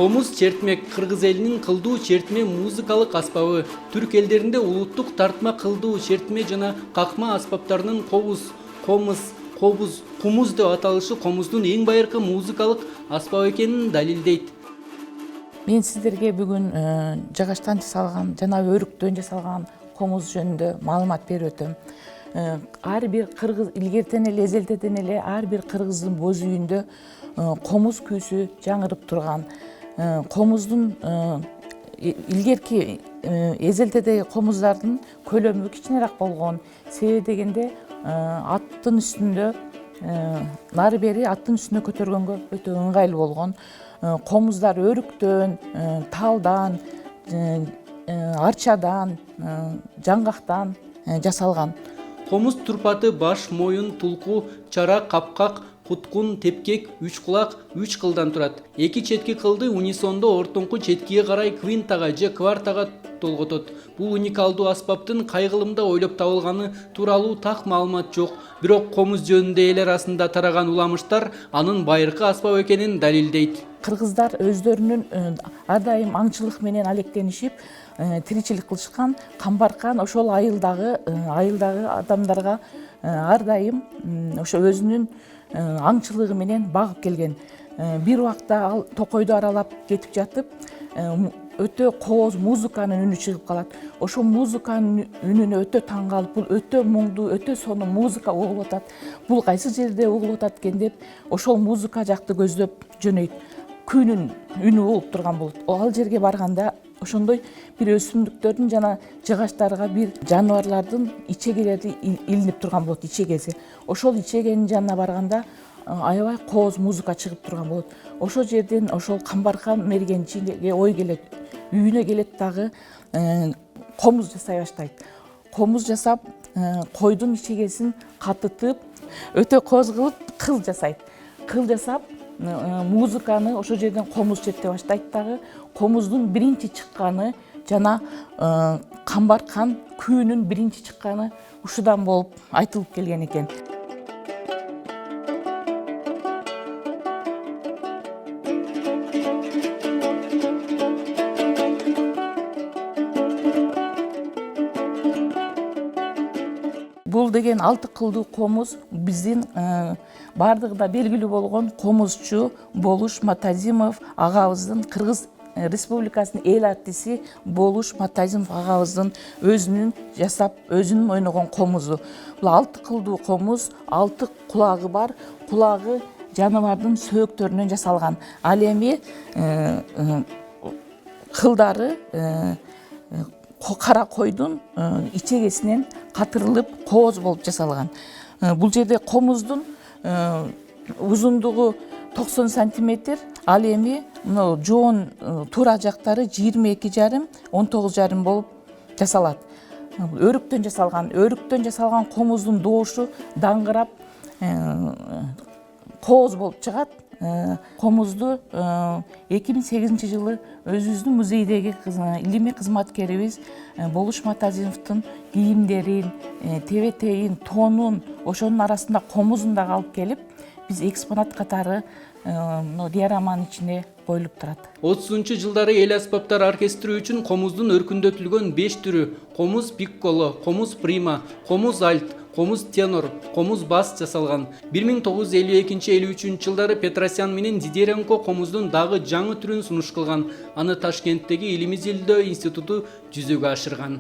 Комуз чертмек кыргыз элинин кылдуу чертме музыкалык аспабы. Түрк элдеринде улуттук тартма кылдуу чертме жана какма аспаптарынын кумуз деп аталышы комуздун эң байыркы музыкалык аспап экенин далилдейт. Мен сиздерге бүгүн жагачтан жасалган жана өрүктөн жасалган комуз жөнүндө маалымат берип өтөм. Ар бир кыргыз илгертен эле эзелтеден эле ар бир кыргыздын боз үйүндө комуз күүсү жаңырып турган. Комуздун илгерки эзелтедеги комуздардын көлөмү кичинераак болгон. Себеби дегенде аттын үстүндө нары бери аттын үстүнө көтөргөнгө өтө ыңгайлуу болгон. Комуздар өрүктөн, талдан, арчадан, жаңгактан жасалган. Комуз турпаты баш, моюн, тулку, чара, капкак, куткун, тепкек, үч кулак, үч кылдан турат. Эки четки кылды унисондо ортоңку четкиге карай квинтага же квартага толготот. Бул уникалдуу аспаптын кай кылымда ойлоп табылганы тууралуу так маалымат жок. Бирок комуз жөнүндө эл арасында тараган уламыштар анын байыркы аспап экенин далилдейт. Кыргыздар өздөрүнүн ар дайым аңчылык менен алектенишип тиричилик кылышкан. Камбаркан ошол айылдагы адамдарга ар дайым ошо өзүнүн аңчылыгы менен багып келген. Бир убакта ал токойду аралап кетип жатып өтө кооз музыканын үнү чыгып калат. Ошол музыканын үнүнө өтө таң калып, бул өтө муңдуу, өтө сонун музыка угулуп атат. Бул кайсы жерде угулуп атат экен деп ошол музыка жакты көздөп жөнөйт. Күнүн үнү угулуп турган болот. Ал жерге барганда ошондой бир өсүмдүктөрдүн жана жыгачтарга бир жаныбарлардын ичегелери илинип турган болот, ичегеси. Ошол ичегенин жанына барганда аябай кооз музыка чыгып турган болот. Ошол жерден ошол Камбаркан мергенчиге ой келет. Үйүнө келет дагы комуз жасай баштайт. Комуз жасап, койдун ичегесин катытып, өтө кооз кылып кыл жасайт. Кыл жасап, музыканы ошол жерден комуз чертте баштайт дагы. Комуздун биринчи чыкканы жана Камбаркан күүнүн биринчи чыкканы ушудан болуп айтылып келген экен. Бул деген 6 кылдуу комуз биздин бардыгында белгилүү болгон комузчу Болуш Матазимов агабыздын, Кыргыз Республикасынын эл артиси Болуш Матазимов агабыздын өзүнүн жасап, өзүнүн ойногон комузу. Бул 6 кылдуу комуз, 6 кулагы бар. Кулагы жаныбардын сөөктөрүнөн жасалган. Ал эми кылдары кара койдун ичегесинен катырылып кооз болуп жасалган. Бул жерде комуздун узундугу 90 сантиметр, ал эми жоон туура жактары 22,5, 19,5 болуп жасалат. Өрүктөн жасалган комуздун доошу даңгырап кооз болуп чыгат. Комузду 2008 жылы өзүбүздүн музейдеги илимий кызматкерибиз Болуш Матазимовдун кийимдерин, тебетейин, тонун, ошонун арасында комузун дагы алып келип, биз экспонат катары диараманын ичине коюлуп турат. 30-жылдары эл аспаптар оркестри үчүн комуздун өркүндөтүлгөн 5 түрү: комуз пикколо, комуз прима, комуз альт, комуз тенор, комуз бас жасалган. 1952-53 жылдары Петросян менен Дидеренко комуздун дагы жаңы түрүн сунуш кылган. Аны Ташкенттеги Илим изилдөө институту жүзөгө ашырган.